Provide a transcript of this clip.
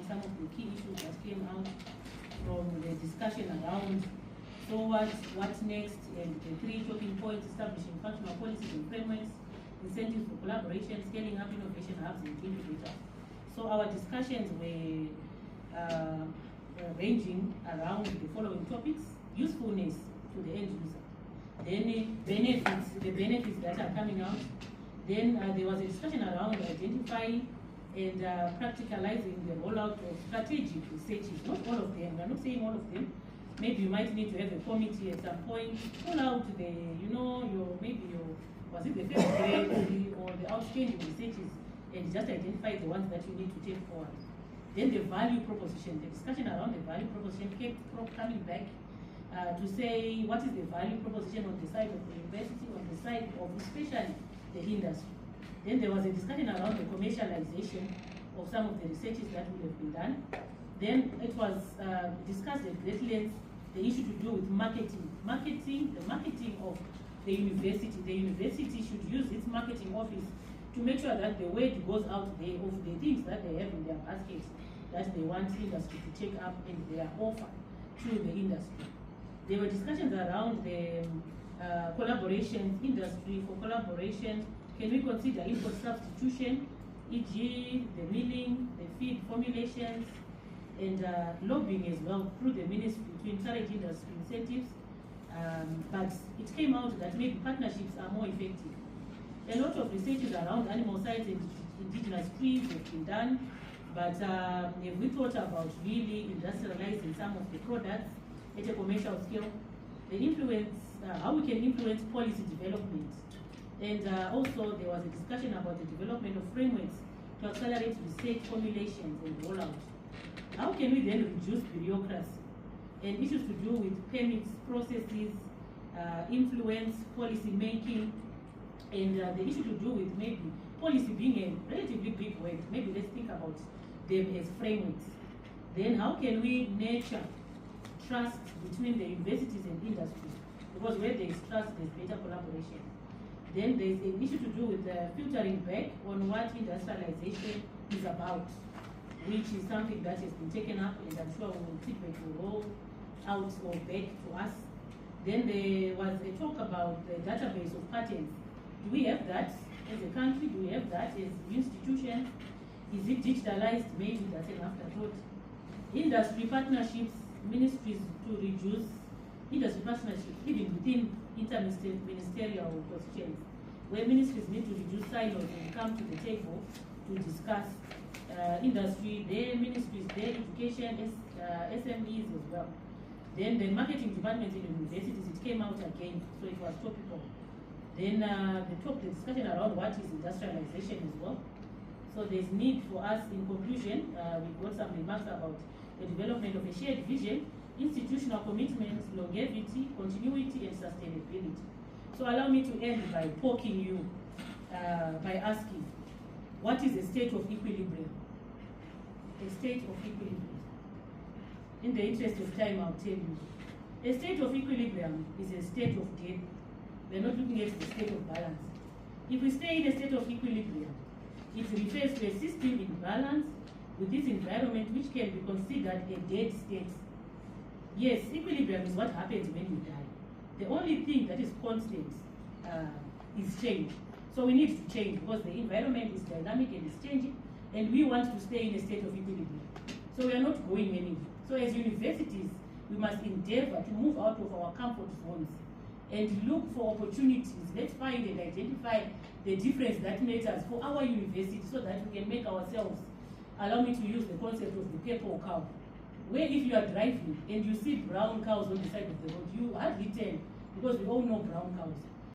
some of the key issues that came out from the discussion around so what next, and the 3 talking points: establishing functional policies and frameworks, incentives for collaboration, scaling up innovation hubs and incubators. So our discussions were ranging around the following topics: usefulness to the end user, then the benefits that are coming out. Then there was a discussion around identifying and practicalizing the rollout of strategic researches. Not all of them, we are not saying all of them. Maybe you might need to have a committee at some point, pull out the, was it the first grade or the outstanding researches, and just identify the ones that you need to take forward. Then the value proposition, the discussion around the value proposition kept coming back to say what is the value proposition on the side of the university, on the side of especially the industry. Then there was a discussion around the commercialization of some of the researches that would have been done. Then it was discussed at great length the issue to do with marketing. The marketing of the university. The university should use its marketing office to make sure that the word goes out there of the things that they have in their baskets that they want industry to take up in their offer to the industry. There were discussions around the collaboration, industry for collaboration. Can we consider input substitution, e.g. the milling, the feed formulations, and lobbying as well through the ministry to encourage industry incentives. But it came out that maybe partnerships are more effective. A lot of researches around animal science and indigenous trees have been done, but have we thought about really industrializing some of the products at a commercial scale? The influence, how we can influence policy development. And also there was a discussion about the development of frameworks to accelerate research formulations and rollout. How can we then reduce bureaucracy and issues to do with permits, processes, influence, policy making, and the issue to do with maybe policy being a relatively big word. Maybe let's think about them as frameworks. Then how can we nurture trust between the universities and industry? Because where there is trust, there's better collaboration. Then there's an issue to do with filtering back on what industrialization is about, which is something that has been taken up, and I'm sure feedback will roll out or back to us. Then there was a talk about the database of patents. Do we have that as a country? Do we have that as institutions? Is it digitalized? Maybe that's an afterthought. Industry partnerships, ministries to reduce industry partnerships, even within interministerial positions, where ministries need to reduce silos and come to the table to discuss industry, their ministries, their education, SMEs as well. Then the marketing department in universities, it came out again, so it was topical. Then the discussion around what is industrialization as well. So there's need for us, in conclusion, we got some remarks about the development of a shared vision, institutional commitments, longevity, continuity, and sustainability. So allow me to end by poking you, by asking, what is a state of equilibrium? A state of equilibrium. In the interest of time, I'll tell you. A state of equilibrium is a state of death. We're not looking at the state of balance. If we stay in a state of equilibrium, it refers to a system in balance with this environment which can be considered a dead state. Yes, equilibrium is what happens when you die. The only thing that is constant is change. So we need to change because the environment is dynamic and is changing, and we want to stay in a state of equilibrium. So we are not going anywhere. So as universities, we must endeavor to move out of our comfort zones and look for opportunities. Let's find and identify the difference that matters for our university so that we can make ourselves, allow me to use the concept of the purple cow, where if you are driving and you see brown cows on the side of the road, you hardly turn because we all know brown cows.